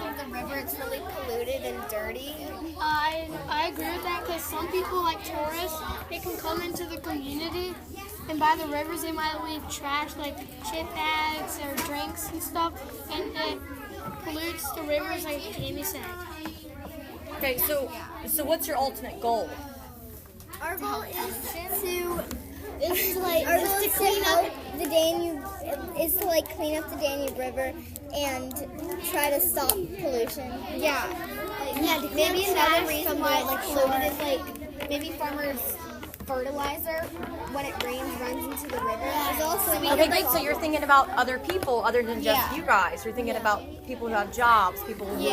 of the river, it's really polluted and dirty. I agree with that because some people, like tourists, they can come into the community and by the rivers they might leave trash like chip bags or drinks and stuff, and it pollutes the rivers like Jamie said. Okay, so what's your ultimate goal? Our goal is to clean up the Danube. Is to like clean up the Danube River and try to stop pollution. Yeah. Maybe another reason why like polluted is like maybe farmers' fertilizer when it rains runs into the river. there's also Okay, great. So you're thinking about other people other than just you guys. You're thinking about people who have jobs, people who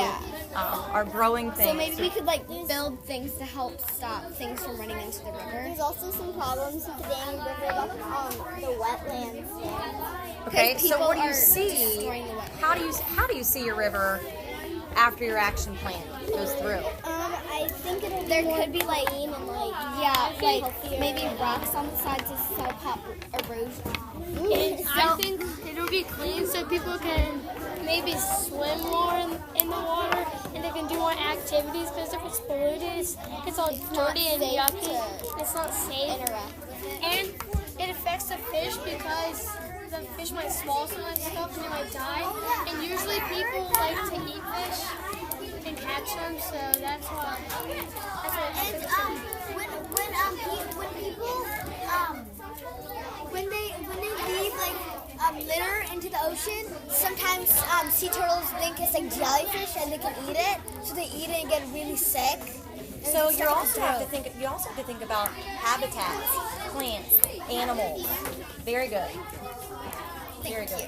are growing things. So maybe we could like build things to help stop things from running into the river. there's also some problems with the Danube River about the wetlands. Okay, so what do you see? destroying the wetlands. How do you see your river after your action plan goes through? I think There could be like clean and like maybe rocks on the sides to stop erosion. I think it'll be clean so people can maybe swim more in the water and they can do more activities, because if it's polluted, it's all dirty and yucky. It's not safe. And it affects the fish because the fish might swallow some of that stuff and they might die. And usually people like to eat fish and catch them, so that's why. When they leave like litter into the ocean, sometimes sea turtles think it's like jellyfish and they can eat it, so they eat it and get really sick. So you also have to think about habitats, plants, animals. Very good. Very good.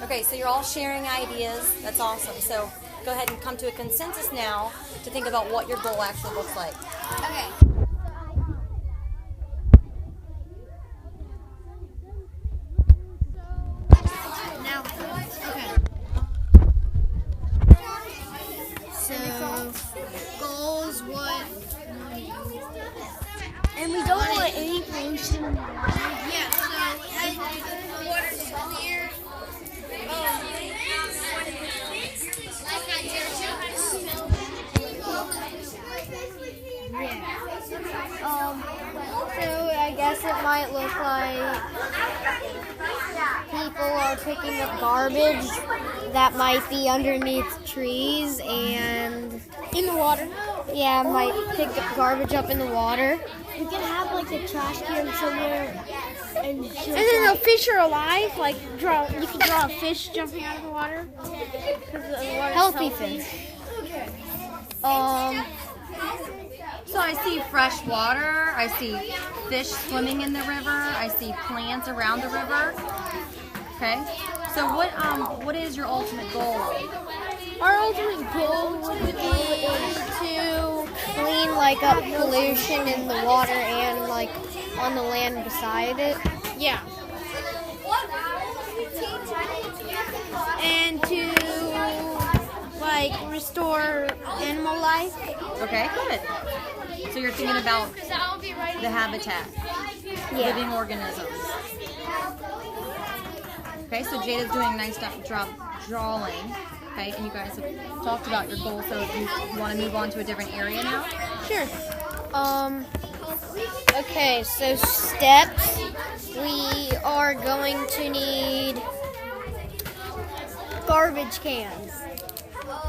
Okay, so you're all sharing ideas. That's awesome. So go ahead and come to a consensus now to think about what your goal actually looks like. Okay. So, goals, what? And we don't want any pollution. Yeah, so the water's clear. So I guess it might look like people are picking up garbage that might be underneath trees and In the water. yeah, might pick up garbage up in the water. You can have like a trash can somewhere, and then the fish are alive, like you can draw a fish jumping out of the water. healthy fish. So I see fresh water. I see fish swimming in the river. I see plants around the river. Okay. So what is your ultimate goal? Our ultimate goal would be to clean like up pollution in the water and like on the land beside it. Yeah. And to like restore animal life. Okay, good. So you're thinking about the habitat, living organisms. Okay, so Jada's doing a nice job drawing. Okay, and you guys have talked about your goal, so you want to move on to a different area now? Sure. Okay, so steps. We are going to need garbage cans.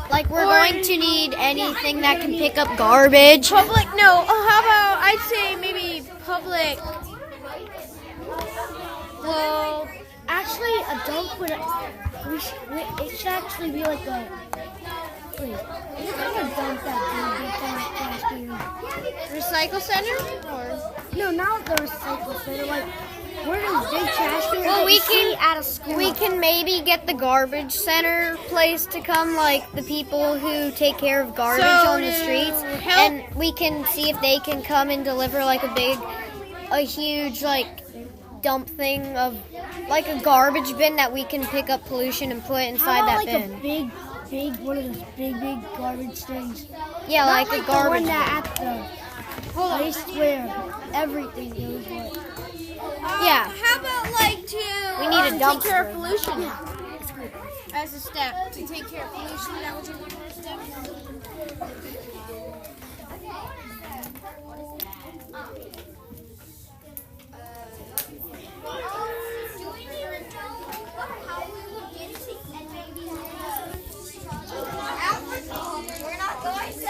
Like we're going to need anything that can pick up garbage. Public? No. Oh, how about I'd say maybe public. Well, actually, a dump would. It should actually be like a. Wait, it's not a dump that big Recycle center? or no, not the recycle center. Like where those big trash cans. Well, we that you see can at a school. We can maybe get the garbage center place to come, like the people who take care of garbage on the streets, and we can see if they can come and deliver like a huge like dump thing of like a garbage bin that we can pick up pollution and put inside How that about, bin. like a big one of those big garbage things. Yeah, Not like a the garbage one bin. that at the place where everything goes. Like. Yeah. How about like to We need a take care dumpster. of pollution? as a step to take care of pollution. That was one more step. We're not going to.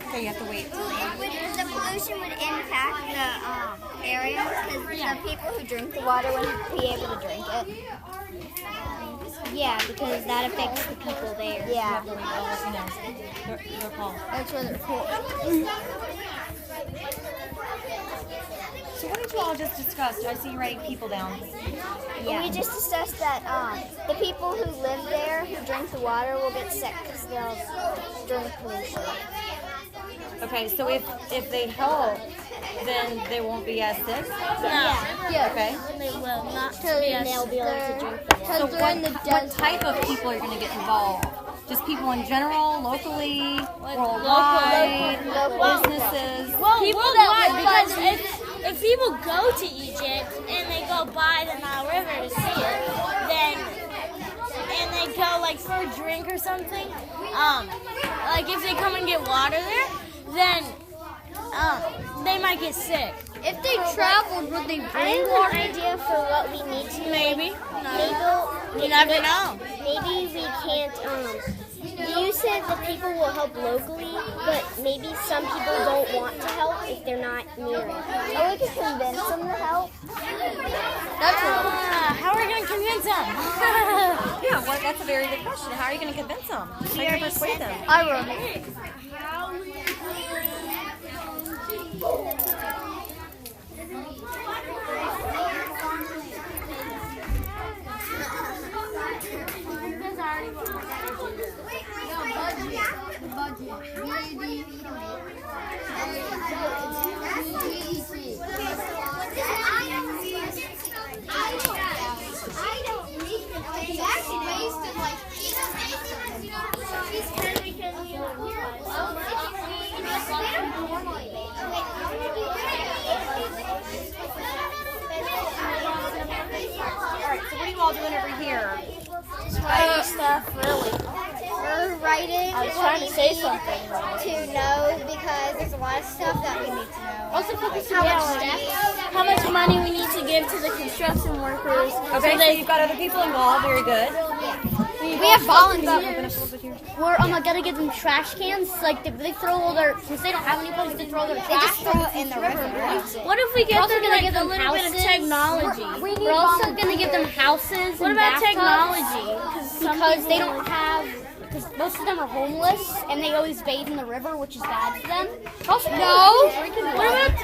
Okay, you have to wait. The pollution would impact the area because the people who drink the water wouldn't be able to drink it. Yeah, because that affects the people there. Yeah. Their call. That's where they're cool. So what did you all just discuss? I see you writing people down. Yeah. We just discussed that the people who live there who drink the water will get sick because they'll drink pollution. Okay, so if they help, then they won't be as sick? Yeah. Okay. They will not They'll be able to drink the water. So what type of people are going to get involved? Just people in general, locally, worldwide, businesses? People that because if people go to Egypt and they go by the Nile River to see it, then and they go like for a drink or something, like if they come and get water there, then they might get sick. If they traveled, would they bring I have an idea for what we need to do. Maybe. Maybe You never know. maybe we can't. You said that people will help locally, but maybe some people don't want to help if they're not near it. Or we could convince them to help. How are we going to convince them? Yeah, well, that's a very good question. How are you going to convince them? How are you going to persuade them? I wrote it. Alright, so what are you all doing over here? Writing stuff, really. We're writing. I was trying to say something. To know because there's a lot of stuff that we need to know. Also focusing on how much money we need to give to the construction workers. Okay, so you've got other people involved. Very good. We have volunteers. We're gonna give them trash cans. Like they throw all their, since they don't have any place to throw their trash. They just throw it in the river. What if we give them like a little bit of technology? We're also gonna give them houses. What about technology? Because they don't have, because most of them are homeless and they always bathe in the river, which is bad for them. No.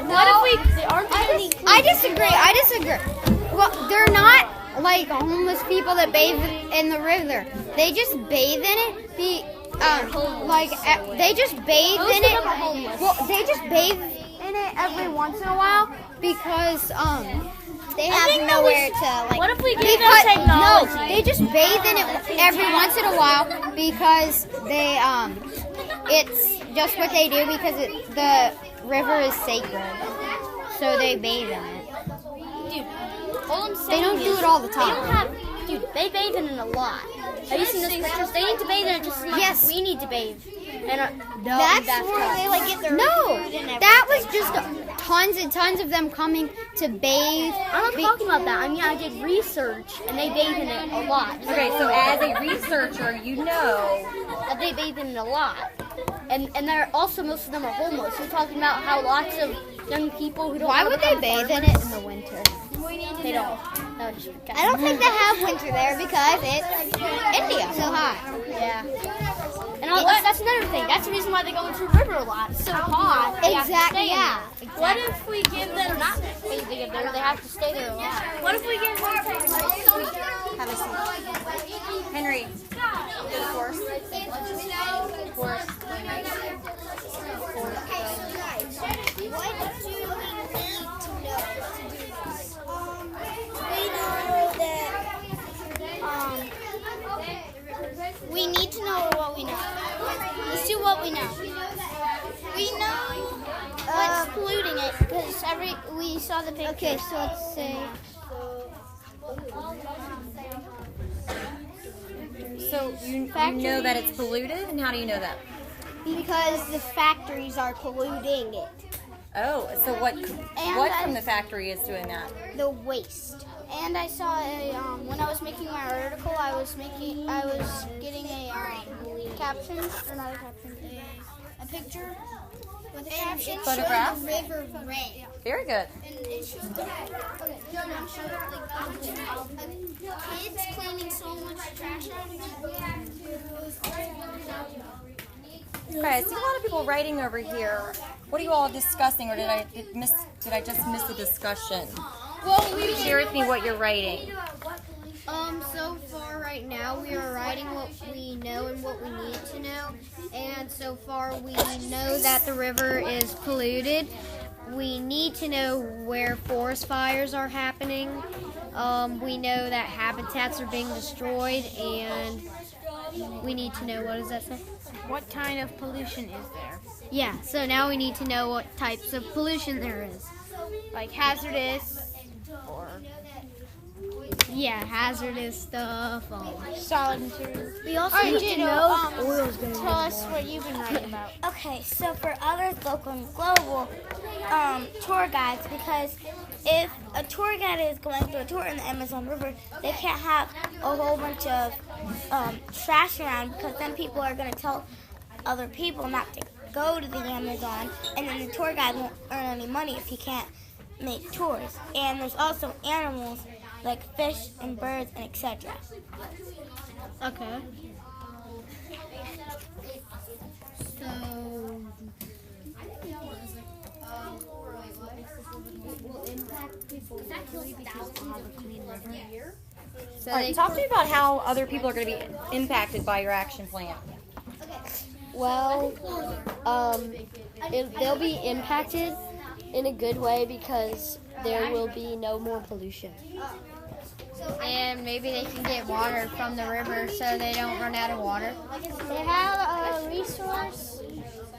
What if we? They aren't any. I disagree. Well, they're not like homeless people that bathe in the river. They just bathe in it. They just bathe in it. Well, they just bathe in it every once in a while because They have nowhere to like. What if we give them technology? No, they just bathe in it every once in a while because they it's just what they do because the river is sacred, so they bathe in it. Dude, all I'm saying They don't do it all the time. They bathe in it a lot. Have you seen those pictures? They need to bathe in it just as much Yes. as we need to bathe. And That's where they like get their No, food and everything. that was just tons and tons of them coming to bathe. I'm not talking about that. I mean, I did research, and they bathe in it a lot. Okay, so as a researcher, you know. That they bathe in it a lot. And they're also, most of them are homeless. We're talking about how lots of young people who don't Why wanna would they become bathe in farmers, it in the winter? They don't. No, just I don't think they have winter there because it's India. So hot. Yeah. And that's another thing. That's the reason why they go into the river a lot. It's so hot. They have to Exactly. stay in Yeah. there. What if we give them not bathing there? They have to stay there a lot. What if we give them technology? Have a seat. Henry, go to course. Course. We need to know what we know. Let's do what we know. saw the picture. Okay, so let's say. So you know that it's polluted, and how do you know that? Because the factories are polluting it. Oh, so what from the factory is doing that? The waste. And I saw when I was making my article, I was getting a caption, or not a caption, a picture with a caption. Photograph? The river red. Very good. And it shows kids cleaning so much trash out of Okay, I see a lot of people writing over here. What are you all discussing, or did I just miss the discussion? Well, Share with me what you're writing. So far right now we are writing what we know and what we need to know. And so far we know that the river is polluted. We need to know where forest fires are happening. We know that habitats are being destroyed, and we need to know, what does that say? What kind of pollution is there? Yeah, so now we need to know what types of pollution there is. Like hazardous or Hazardous stuff. solid materials. We also need to know Oil's gonna Tell us what you've been writing about. Okay, so for others, local and global, tour guides, because if a tour guide is going through a tour in the Amazon River, they can't have a whole bunch of trash around, because then people are going to tell other people not to go to the Amazon, and then the tour guide won't earn any money if he can't make tours. And there's also animals like fish and birds and etc. Okay. So All right, talk to me about how other people are going to be impacted by your action plan. Well, they'll be impacted in a good way because there will be no more pollution. and maybe they can get water from the river so they don't run out of water. They have a resource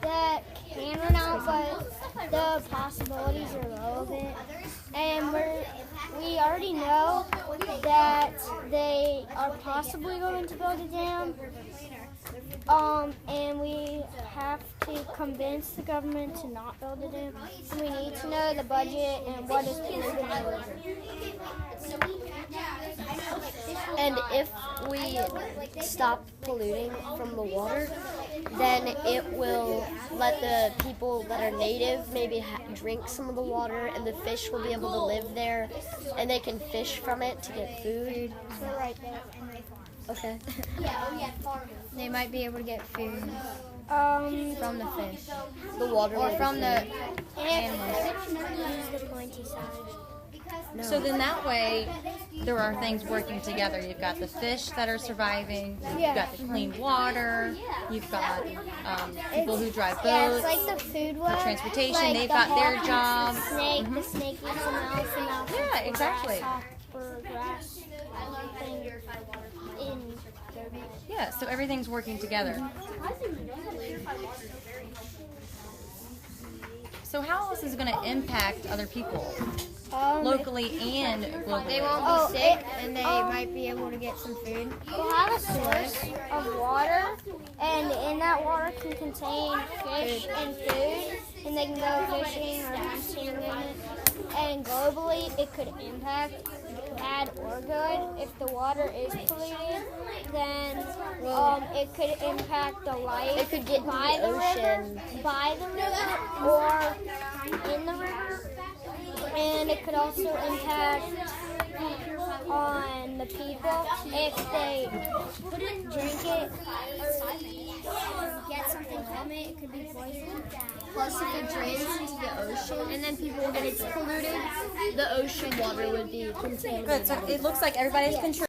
that can run out, but the possibilities are low of it. And we already know that they are possibly going to build a dam. And we have to convince the government to not build a dam. And we need to know the budget and what is polluting the river. And if we stop polluting from the water, then it will let the people that are native maybe drink some of the water, and the fish will be able to live there, and they can fish from it to get food. So right there. Okay. They might be able to get food from the fish The water or will from be the food. animals. So then that way, there are things working together. You've got the fish that are surviving. You've got the clean water. You've got people who drive Yeah, it's boats. like the food web. transportation, Like they've the got their hawk job. eats the snake, the snake eats an elephant, elephant Yeah, eats a exactly. grasshopper, grass thing in Yeah, so everything's working together. So how else is it going to impact other people, locally and globally? They won't be sick, and they might be able to get some food. We'll have a source of water, and in that water can contain fish and food, and they can go fishing or hunting in it. And globally, it could impact bad or good. If the water is polluted, then it could impact the life It could get by into the the river, ocean. by the river, or in the river. And it could also impact on the people if they drink it or get something from it. It could be poison. Plus, if it drains into the ocean and then people get it polluted, the ocean water would be contaminated. Good. So it looks like everybody's contributing.